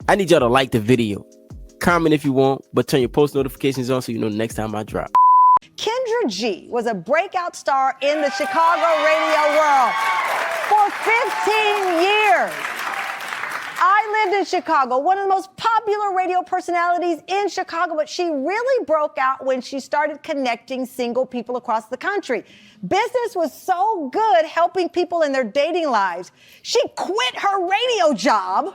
I need y'all to like the video. Comment if you want, but turn your post notifications on so you know the next time I drop. Kendra G was a breakout star in the Chicago radio world for 15 years. I lived in Chicago, one of the most popular radio personalities in Chicago, but she really broke out when she started connecting single people across the country. Business was so good helping people in their dating lives. She quit her radio job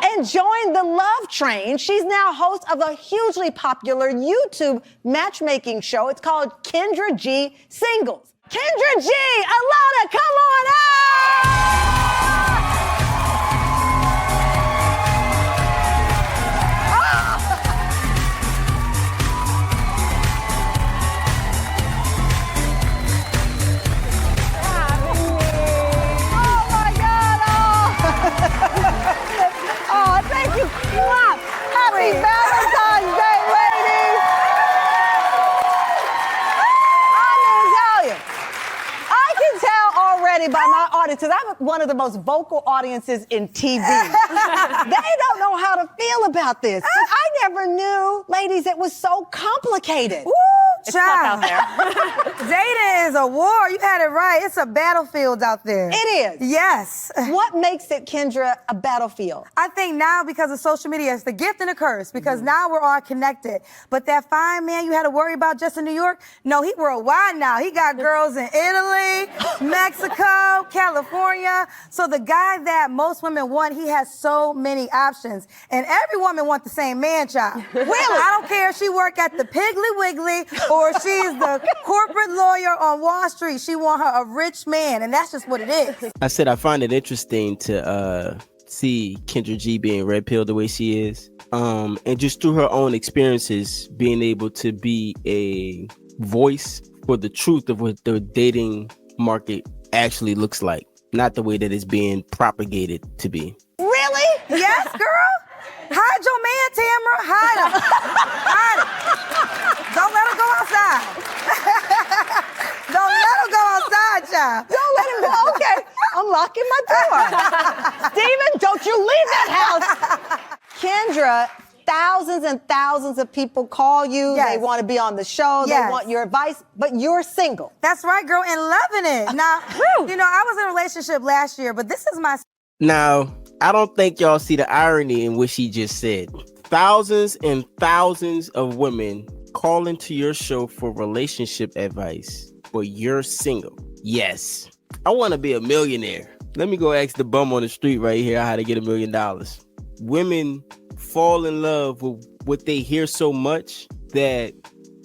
and joined the love train. She's now host of a hugely popular YouTube matchmaking show. It's called Kendra G Singles. Kendra G, Alana, come on out! Oh, thank you. Happy Valentine's Day, ladies. I'm going to tell you, I can tell already by my audience, because I'm one of the most vocal audiences in TV. They don't know how to feel about this. I never knew, ladies, it was so complicated. Woo, It's tough out there. Dating is a war. You had it right. It's a battlefield out there. It is. Yes. What makes it, Kendra, a battlefield? I think now because of social media, it's the gift and the curse because now we're all connected. But that fine man you had to worry about just in New York, no, he worldwide now. He got girls in Italy, Mexico, California. So the guy that most women want, he has so many options. And every woman wants the same man, child. Really? I don't care if she work at the Piggly Wiggly or she's the corporate lawyer on Wall Street. She want her a rich man, and that's just what it is. I said I find it interesting to see Kendra G being red pilled the way she is. And just through her own experiences, being able to be a voice for the truth of what the dating market actually looks like, not the way that it's being propagated to be. Really? Yes, girl. Hide your man, Tamara. Hide him. Hide him. Don't let him go outside. Don't let him go outside, child. Don't let him go. Okay, I'm locking my door. Steven, don't you leave that house. Kendra, thousands and thousands of people call you. Yes. They want to be on the show. Yes. They want your advice, but you're single. That's right, girl, and loving it. Now, you know, I was in a relationship last year, but this is my... Now, I don't think y'all see the irony in what she just said. Thousands and thousands of women call into your show for relationship advice, but you're single. Yes, I want to be a millionaire. Let me go ask the bum on the street right here how to get $1 million. Women fall in love with what they hear so much that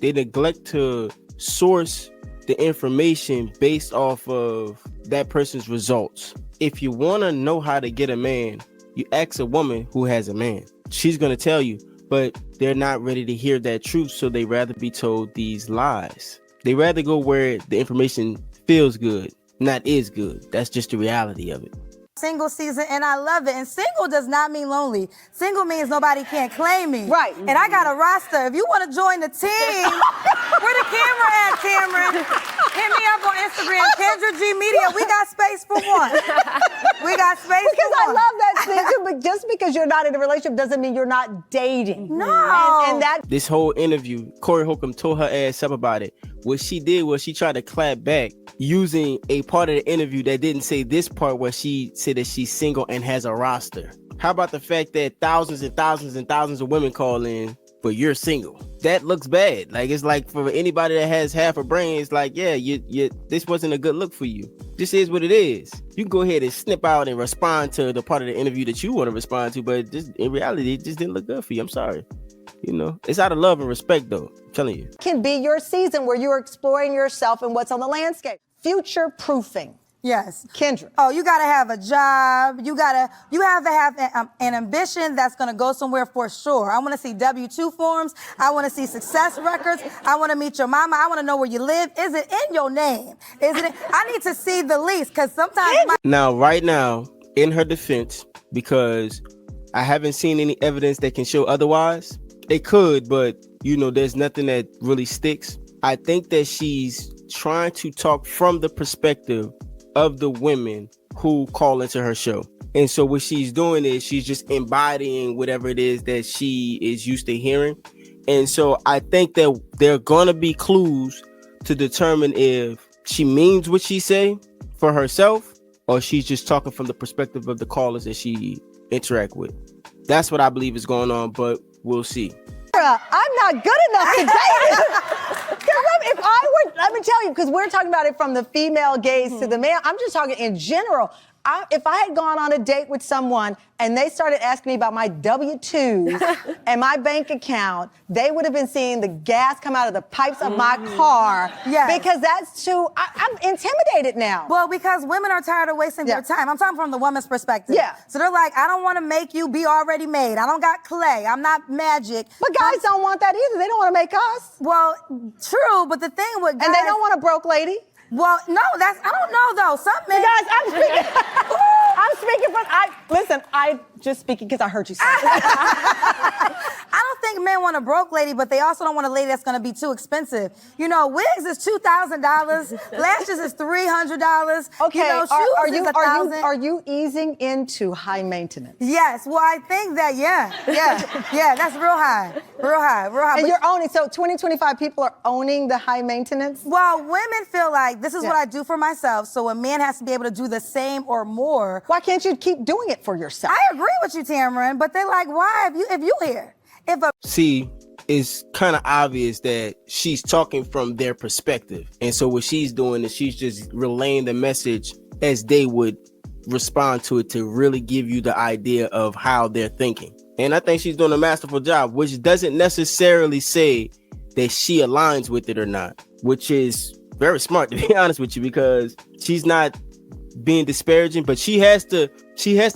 they neglect to source the information based off of that person's results. If you want to know how to get a man, you ask a woman who has a man. She's going to tell you, but they're not ready to hear that truth, so they rather be told these lies. They rather go where the information feels good, not is good. That's just the reality of it. Single season, and I love it. And single does not mean lonely. Single means nobody can't claim me. Right. And I got a roster. If you want to join the team, where the camera at, Cameron? Hit me up on Instagram, Kendra G Media. We got space for one. We got space Because for I one. love that thing too, but just because you're not in a relationship doesn't mean you're not dating. No. And that... This whole interview, Corey Holcomb told her ass up about it. What she did was she tried to clap back using a part of the interview that didn't say this part where she said that she's single and has a roster. How about the fact that thousands and thousands and thousands of women call in, but you're single? That looks bad. Like, it's like for anybody that has half a brain, it's like, yeah, you this wasn't a good look for you. This is what it is. You can go ahead and snip out and respond to the part of the interview that you want to respond to, but just in reality, it just didn't look good for you. I'm sorry. You know, it's out of love and respect, though. I'm telling you. can be your season where you're exploring yourself and what's on the landscape. Future proofing. Yes. Kendra. Oh, you got to have a job. You have to have an ambition that's going to go somewhere for sure. I want to see W-2 forms. I want to see success records. I want to meet your mama. I want to know where you live. Is it in your name? Is it? I need to see the lease because sometimes... Now, right now, in her defense, because I haven't seen any evidence that can show otherwise. It could, but, you know, there's nothing that really sticks. I think that she's trying to talk from the perspective of the women who call into her show. And so what she's doing is she's just embodying whatever it is that she is used to hearing. And so I think that there are going to be clues to determine if she means what she say for herself or she's just talking from the perspective of the callers that she interact with. That's what I believe is going on, but we'll see. I'm not good enough to date. If I were, let me tell you, because we're talking about it from the female gaze to the male. I'm just talking in general. If I had gone on a date with someone and they started asking me about my W-2s and my bank account, they would have been seeing the gas come out of the pipes of my car. Yes. Because that's too, I'm intimidated now. Well, because women are tired of wasting their time. I'm talking from the woman's perspective. Yeah. So they're like, I don't want to make you be already made. I don't got clay. I'm not magic. But guys don't want that either. They don't want to make us. Well, true, but the thing with guys... And they don't want a broke lady. Well, no, I don't know though. Some men... Guys, I'm speaking listen, I'm just speaking because I heard you say it. I don't think men want a broke lady, but they also don't want a lady that's going to be too expensive. You know, wigs is $2,000, lashes is $300. Okay, you know, shoes is $1,000. Are you easing into high maintenance? Yes, well, I think that, yeah, that's real high. And you're owning, so 2025 people are owning the high maintenance? Well, women feel like this is what I do for myself, so a man has to be able to do the same or more. Why can't you keep doing it for yourself? I agree with you, Tamron, but they're like, why if you here? See, it's kind of obvious that she's talking from their perspective. And so what she's doing is she's just relaying the message as they would respond to it to really give you the idea of how they're thinking. And I think she's doing a masterful job, which doesn't necessarily say that she aligns with it or not, which is very smart, to be honest with you, because she's not being disparaging, but she has to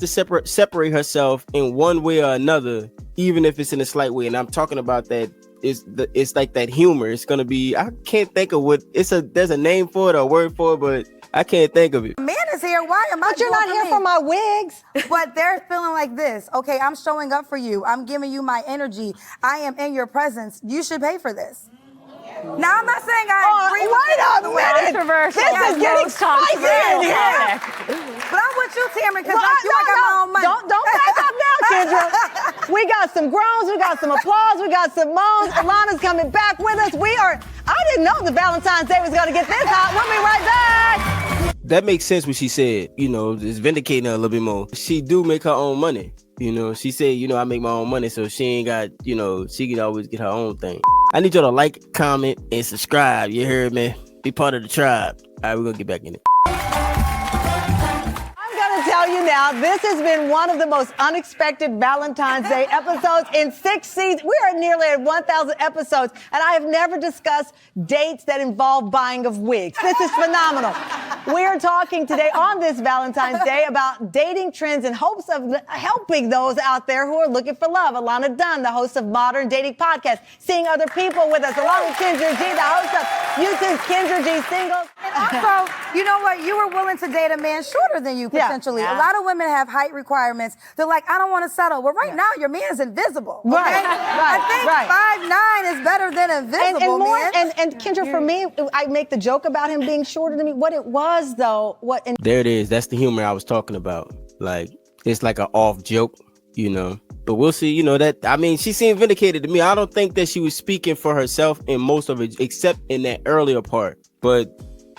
separate herself in one way or another, even if it's in a slight way. And I'm talking about that it's like that humor. It's gonna be, I can't think of what there's a name for it or a word for it, but I can't think of it. Man is here. Why am I? But you're not here for my wigs. But they're feeling like this. Okay, I'm showing up for you. I'm giving you my energy. I am in your presence. You should pay for this. Now, I'm not saying I agree with wait a minute. Controversial. This is getting spicy in here. But I'm with you, Tamron, because I got my own money. Don't back up now, Kendra. We got some groans, we got some applause, we got some moans. Alana's coming back with us. I didn't know the Valentine's Day was going to get this hot. We'll be right back. That makes sense what she said, it's vindicating her a little bit more. She do make her own money. She said, I make my own money, so she ain't got, she could always get her own thing. I need y'all to like, comment, and subscribe. You heard me? Be part of the tribe. All right, we're going to get back in it. Tell you now, this has been one of the most unexpected Valentine's Day episodes in 6 seasons. We are nearly at 1,000 episodes, and I have never discussed dates that involve buying of wigs. This is phenomenal. We are talking today on this Valentine's Day about dating trends in hopes of helping those out there who are looking for love. Alana Dunn, the host of Modern Dating Podcast, Seeing Other People with us, along with Kendra G, the host of YouTube's Kendra G Singles. And also, you know what? You were willing to date a man shorter than you, potentially. A lot of women have height requirements. They're like, I don't want to settle. Well, right now, your man is invisible. Okay? I think 5'9" is better than invisible, man. And Kendra, for me, I make the joke about him being shorter than me. What it was, though, there it is. That's the humor I was talking about. Like, it's like an off joke, But we'll see, she seemed vindicated to me. I don't think that she was speaking for herself in most of it, except in that earlier part. But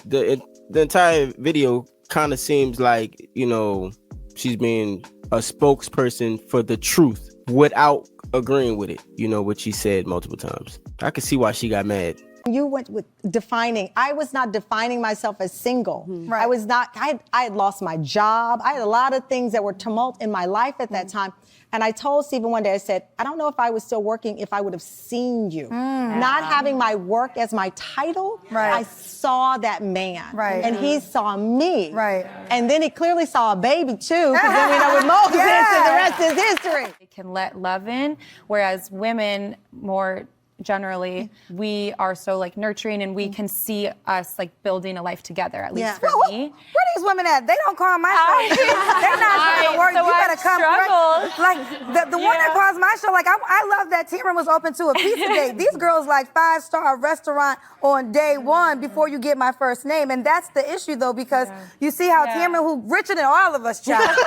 the entire video kind of seems like, she's being a spokesperson for the truth without agreeing with it, what she said multiple times. I can see why she got mad. You went with defining. I was not defining myself as single. Right. I was not, I had lost my job. I had a lot of things that were tumult in my life at that time. And I told Stephen one day, I said, I don't know if I was still working if I would have seen you. Not having my work as my title, I saw that man. Right. And he saw me. Right. And then he clearly saw a baby too, because then we know what Moses is, and the rest is history. They can let love in, whereas women more generally, we are so like nurturing, and we can see us like building a life together, at least for me. Where these women at? They don't call my show. They're not trying to work. So You better come. struggled. Like the one that calls my show, like I love that T-Rim was open to a pizza date. These girls like 5-star restaurant on day one before you get my first name. And that's the issue though, because you see how T-Rim, who richer than all of us, child,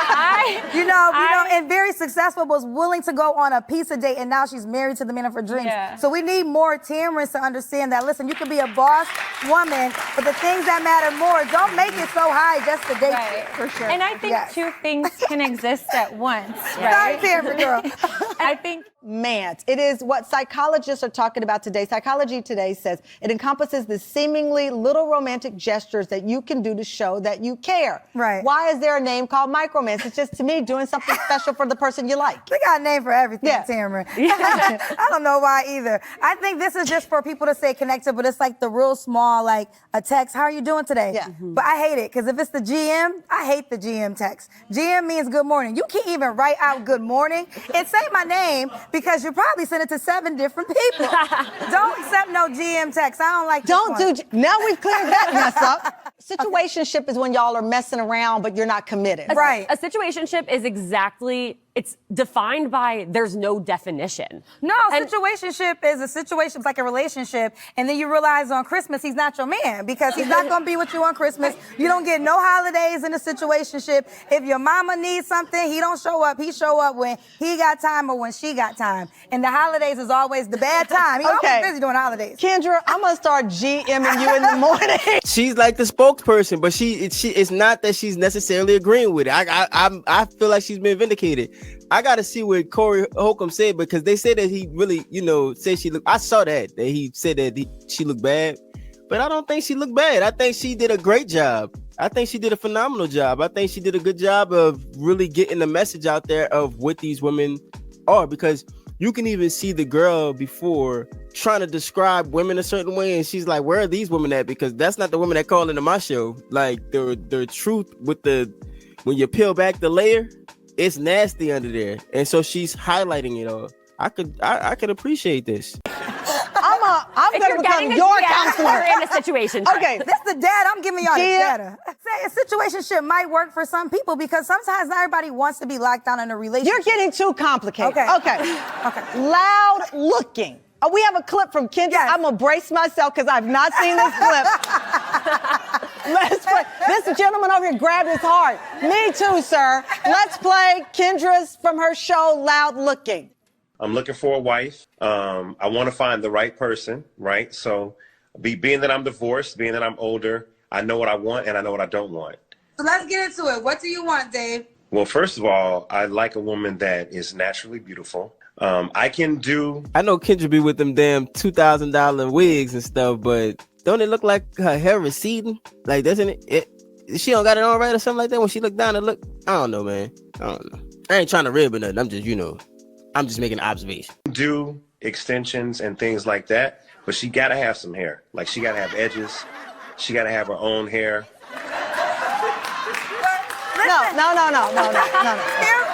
you know, and very successful, was willing to go on a pizza date, and now she's married to the man of her dreams. So we need more T-Rims to understand that, listen, you can be a boss woman, but the things that matter more, don't make it so high just to date you, for sure. And I think two things can exist at once, Sorry, right? T-Rim, girl. I think Man, it is what psychologists are talking about today. Psychology Today says it encompasses the seemingly little romantic gestures that you can do to show that you care. Right. Why is there a name called micromance? It's just, to me, doing something special for the person you like. We got a name for everything, Tamara. I don't know why either. I think this is just for people to stay connected, but it's like the real small, like a text, how are you doing today? But I hate it, because if it's the GM, I hate the GM text. GM means good morning. You can't even write out good morning and say my name, because you probably sent it to 7 different people. Don't accept no GM text. I don't like this one. Now we've cleared that mess up. Situationship is when y'all are messing around, but you're not committed. Right. A situationship is exactly, it's defined by there's no definition. No, situationship is a situation, it's like a relationship, and then you realize on Christmas he's not your man, because he's not gonna be with you on Christmas. You don't get no holidays in a situationship. If your mama needs something, he don't show up. He show up when he got time or when she got time. And the holidays is always the bad time. He always busy doing holidays. Kendra, I'm gonna start GMing you in the morning. She's like the spokesperson, but it's not that she's necessarily agreeing with it. I feel like she's been vindicated. I gotta see what Corey Holcomb said, because they said that he really, said she looked. I saw that he said that she looked bad, but I don't think she looked bad. I think she did a great job. I think she did a phenomenal job. I think she did a good job of really getting the message out there of what these women are, because you can even see the girl before trying to describe women a certain way, and she's like, where are these women at? Because that's not the women that call into my show. Like the truth with when you peel back the layer, it's nasty under there. And so she's highlighting it all. I could appreciate this. I'm going to become your counselor in a situation. Okay. That's the data. I'm giving y'all the data. Say a situationship might work for some people, because sometimes not everybody wants to be locked down in a relationship. You're getting too complicated. Okay. Loud looking. We have a clip from Kendra. Yes. I'm going to brace myself because I've not seen this clip. Let's play. This gentleman over here grabbed his heart. Me too, sir. Let's play Kendra's from her show, Loud Looking. I'm looking for a wife. I want to find the right person, right? So being that I'm divorced, being that I'm older, I know what I want and I know what I don't want. So let's get into it. What do you want, Dave? Well, first of all, I like a woman that is naturally beautiful. I know Kendra be with them damn $2,000 wigs and stuff, but don't it look like her hair receding? Like, doesn't it? She don't got it on right or something like that when she look down and look? I don't know, man. I don't know. I ain't trying to rib or nothing. I'm just, I'm just making an observation. Do extensions and things like that, but she gotta have some hair. Like, she gotta have edges. She gotta have her own hair.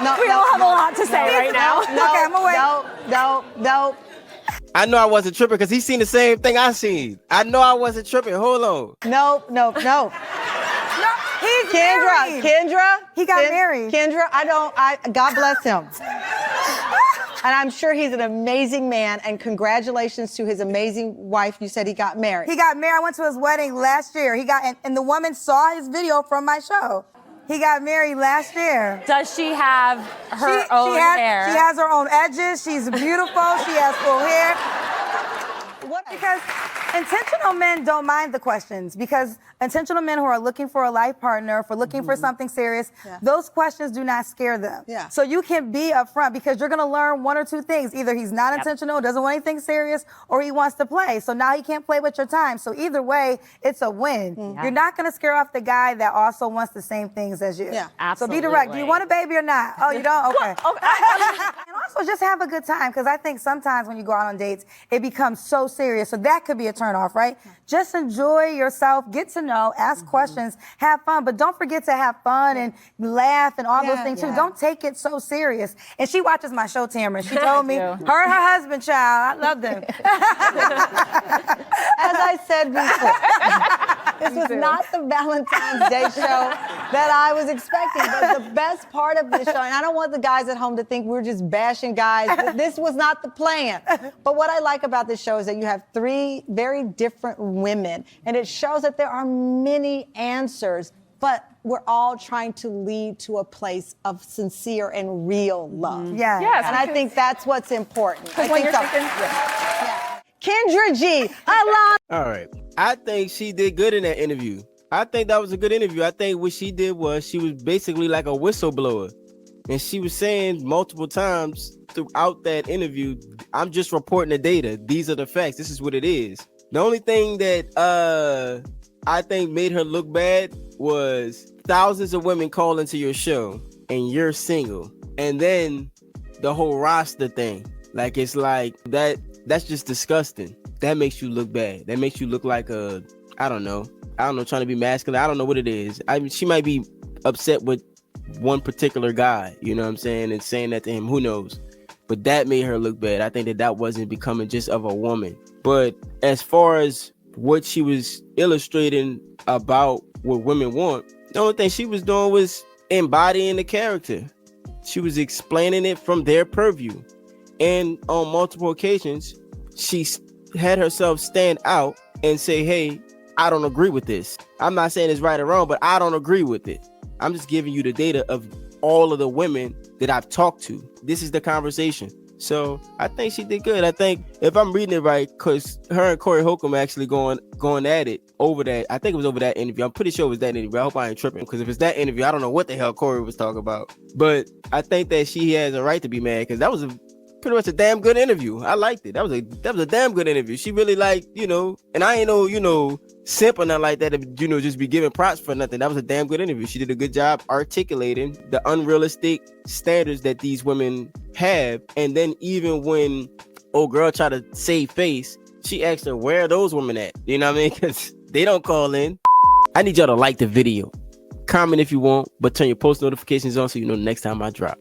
No. We all have a lot to say right now. Okay, I'm away. No. I know I wasn't tripping because he seen the same thing I seen. I know I wasn't tripping. Hold on. No. He's married. Kendra. He got married. Kendra, God bless him. And I'm sure he's an amazing man, and congratulations to his amazing wife. You said he got married. He got married. I went to his wedding last year. And the woman saw his video from my show. He got married last year. Does she have her own hair? She has her own edges. She's beautiful. She has full hair. Because intentional men don't mind the questions, because intentional men who are looking for a life partner, looking for something serious, those questions do not scare them. So you can be upfront, because you're going to learn one or two things. Either he's not intentional, doesn't want anything serious, or he wants to play. So now he can't play with your time. So either way, it's a win. You're not going to scare off the guy that also wants the same things as you. Absolutely. So be direct. Do you want a baby or not? Oh, you don't? Okay. And also just have a good time, because I think sometimes when you go out on dates, it becomes so serious. So that could be a turnoff, right? Just enjoy yourself, get to know, ask questions, have fun, but don't forget to have fun and laugh and all those things too. Don't take it so serious. And she watches my show, Tamara. She told me, her and her husband, child, I love them. As I said before, this was not the Valentine's Day show that I was expecting. But the best part of this show, and I don't want the guys at home to think we're just bashing guys, but this was not the plan. But what I like about this show is that you have three very different women, and it shows that there are many answers, but we're all trying to lead to a place of sincere and real love. Yes, And I think that's what's important. I when think you're Kendra G, Alana. All right. I think she did good in that interview. I think that was a good interview. I think what she did was she was basically like a whistleblower. And she was saying multiple times throughout that interview, I'm just reporting the data. These are the facts. This is what it is. The only thing that I think made her look bad was thousands of women call into your show and you're single. And then the whole roster thing. Like, it's like that's just disgusting. That makes you look bad. That makes you look like I don't know, trying to be masculine. I don't know what it is. I mean, she might be upset with one particular guy, you know what I'm saying, and saying that to him, who knows? But that made her look bad. I think that wasn't becoming just of a woman. But as far as what she was illustrating about what women want, the only thing she was doing was embodying the character. She was explaining it from their purview. And on multiple occasions, she had herself stand out and say, hey, I don't agree with this. I'm not saying it's right or wrong, but I don't agree with it. I'm just giving you the data of all of the women that I've talked to. This is the conversation. So I think she did good. I think if I'm reading it right, because her and Corey Holcomb actually going at it over that. I think it was over that interview. I'm pretty sure it was that interview. I hope I ain't tripping, because if it's that interview, I don't know what the hell Corey was talking about. But I think that she has a right to be mad, because that was pretty much a damn good interview. I liked it. That was a damn good interview. She really and I ain't no simp or nothing like that to, just be giving props for nothing. That was a damn good interview. She did a good job articulating the unrealistic standards that these women have. And then even when old girl tried to save face, she asked her, where are those women at? You know what I mean? Because they don't call in. I need y'all to like the video. Comment if you want, but turn your post notifications on so you know the next time I drop.